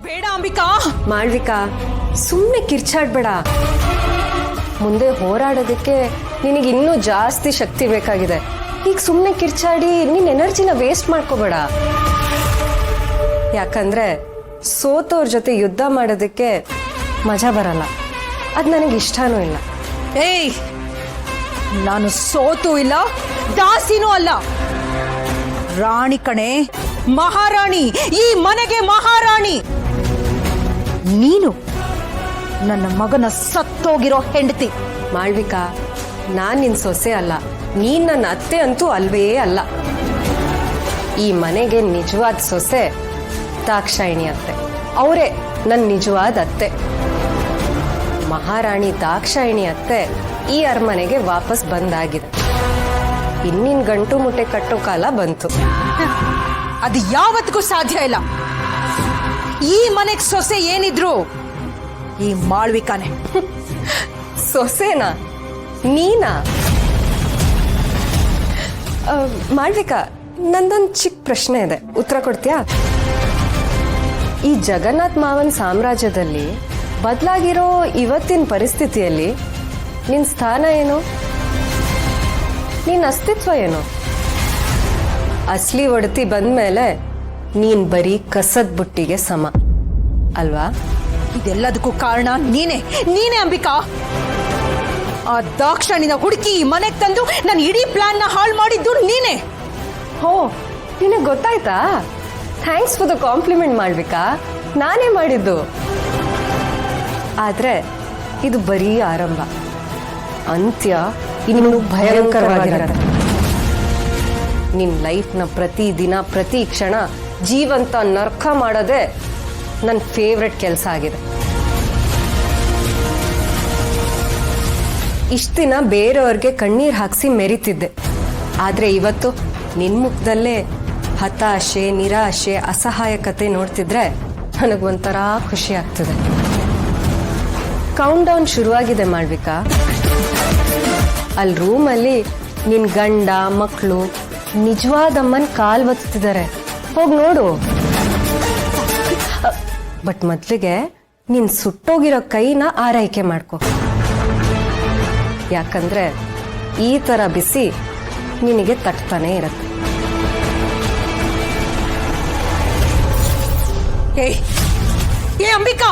ಬೇಡ ಅಂಬಿಕಾ. ಮಾಳ್ವಿಕಾ, ಸುಮ್ಮನೆ ಕಿರ್ಚಾಡ್ಬೇಡ. ಮುಂದೆ ಹೋರಾಡೋದಕ್ಕೆ ನಿನಗೆ ಇನ್ನೂ ಜಾಸ್ತಿ ಶಕ್ತಿ ಬೇಕಾಗಿದೆ. ಈಗ ಸುಮ್ಮನೆ ಕಿರ್ಚಾಡಿ ನಿನ್ನ ಎನರ್ಜಿನ ವೇಸ್ಟ್ ಮಾಡ್ಕೋಬೇಡ. ಯಾಕಂದ್ರೆ ಸೋತವ್ರ ಜೊತೆ ಯುದ್ಧ ಮಾಡೋದಕ್ಕೆ ಮಜಾ ಬರಲ್ಲ. ಅದು ನನಗೆ ಇಷ್ಟನೂ ಇಲ್ಲ. ಏಯ್, ನಾನು ಸೋತು ಇಲ್ಲ, ದಾಸಿನೂ ಅಲ್ಲ. ರಾಣಿ ಕಣೆ, ಮಹಾರಾಣಿ, ಈ ಮನೆಗೆ ಮಹಾರಾಣಿ. ನೀನು ನನ್ನ ಮಗನ ಸತ್ತೋಗಿರೋ ಹೆಂಡತಿ. ಮಾಳ್ವಿಕಾ, ನಾನ್ ನಿನ್ ಸೊಸೆ ಅಲ್ಲ, ನೀನ್ ನನ್ನ ಅತ್ತೆ ಅಂತೂ ಅಲ್ವೇ ಅಲ್ಲ. ಈ ಮನೆಗೆ ನಿಜವಾದ ಸೊಸೆ ದಾಕ್ಷಾಯಿಣಿ ಅತ್ತೆ. ಅವರೇ ನನ್ನ ನಿಜವಾದ ಅತ್ತೆ. ಮಹಾರಾಣಿ ದಾಕ್ಷಾಯಿಣಿ ಅತ್ತೆ ಈ ಅರಮನೆಗೆ ವಾಪಸ್ ಬಂದಾಗಿದೆ. ಇನ್ನಿನ್ ಗಂಟು ಮುಟ್ಟೆ ಕಟ್ಟೋ ಕಾಲ ಬಂತು. ಅದು ಯಾವತ್ತಿಗೂ ಸಾಧ್ಯ ಇಲ್ಲ. ಈ ಮನೆಗೆ ಸೊಸೆ ಏನಿದ್ರು ಈ ಮಾಳ್ವಿಕಾನೆ. ಸೊಸೆನಾ? ನೀನಾ? ಮಾಳ್ವಿಕಾ, ನಂದೊಂದು ಚಿಕ್ಕ ಪ್ರಶ್ನೆ ಇದೆ, ಉತ್ತರ ಕೊಡ್ತೀಯಾ? ಈ ಜಗನ್ನಾಥ್ ಮಾವನ್ ಸಾಮ್ರಾಜ್ಯದಲ್ಲಿ ಬದಲಾಗಿರೋ ಇವತ್ತಿನ ಪರಿಸ್ಥಿತಿಯಲ್ಲಿ ನಿನ್ ಸ್ಥಾನ ಏನು? ನಿನ್ ಅಸ್ತಿತ್ವ ಏನು? ಅಸ್ಲಿ ಒಡತಿ ಬಂದ್ಮೇಲೆ ನೀನ್ ಬರೀ ಕಸದ್ ಬುಟ್ಟಿಗೆ ಸಮ ಅಲ್ವಾ? ಇದೆಲ್ಲದಕ್ಕೂ ಕಾರಣ ನೀನೇ ಅಂಬಿಕಾ. ಆ ದಾಕ್ಷಾಣಿನ ಹುಡುಕಿ ಮನೆಗೆ ತಂದು ನನ್ನ ಇಡೀ ಪ್ಲಾನ್ ನ ಹಾಳು ಮಾಡಿದ್ದು ನೀನೇ. ಹೋ, ನಿನಗೆ ಗೊತ್ತಾಯ್ತಾ? Thanks for the compliment Malvika. ನಾನೇ ಮಾಡಿದ್ದು. ಆದ್ರೆ ಇದು ಬರೀ ಆರಂಭ. ಅಂತ್ಯ ಇನ್ನು ಭಯಂಕರವಾಗಿರುತ್ತೆ. ನಿನ್ ಲೈಫ್ನ ಪ್ರತಿ ದಿನ ಪ್ರತಿ ಕ್ಷಣ ಜೀವಂತ ನರ್ಕ ಮಾಡೋದೇ ನನ್ನ ಫೇವ್ರೆಟ್ ಕೆಲಸ ಆಗಿದೆ. ಇಷ್ಟ ದಿನ ಬೇರೆಯವ್ರಿಗೆ ಕಣ್ಣೀರ್ ಹಾಕ್ಸಿ ಮೆರಿತಿದ್ದೆ. ಆದ್ರೆ ಇವತ್ತು ನಿನ್ ಮುಖದಲ್ಲೇ ಹತಾಶೆ, ನಿರಾಶೆ, ಅಸಹಾಯಕತೆ ನೋಡ್ತಿದ್ರೆ ನನಗೊಂಥರ ಖುಷಿ ಆಗ್ತದೆ. ಕೌಂಟ್ ಡೌನ್ ಶುರುವಾಗಿದೆ ಮಾಳ್ವಿಕಾ. ಅಲ್ಲಿ ರೂಮಲ್ಲಿ ನಿನ್ ಗಂಡ ಮಕ್ಕಳು ನಿಜವಾದಮ್ಮನ್ ಕಾಲ್ ಬತ್ತಿದ್ದಾರೆ. ಹೋಗಿ ನೋಡು. ಬಟ್ ಮೊದ್ಲಿಗೆ ನಿನ್ ಸುಟ್ಟೋಗಿರೋ ಕೈನ ಆರೈಕೆ ಮಾಡ್ಕೊ. ಯಾಕಂದ್ರೆ ಈ ತರ ಬಿಸಿ ನಿನಗೆ ತಟ್ತಾನೆ ಇರತ್ತೆ. ಏ ಅಂಬಿಕಾ,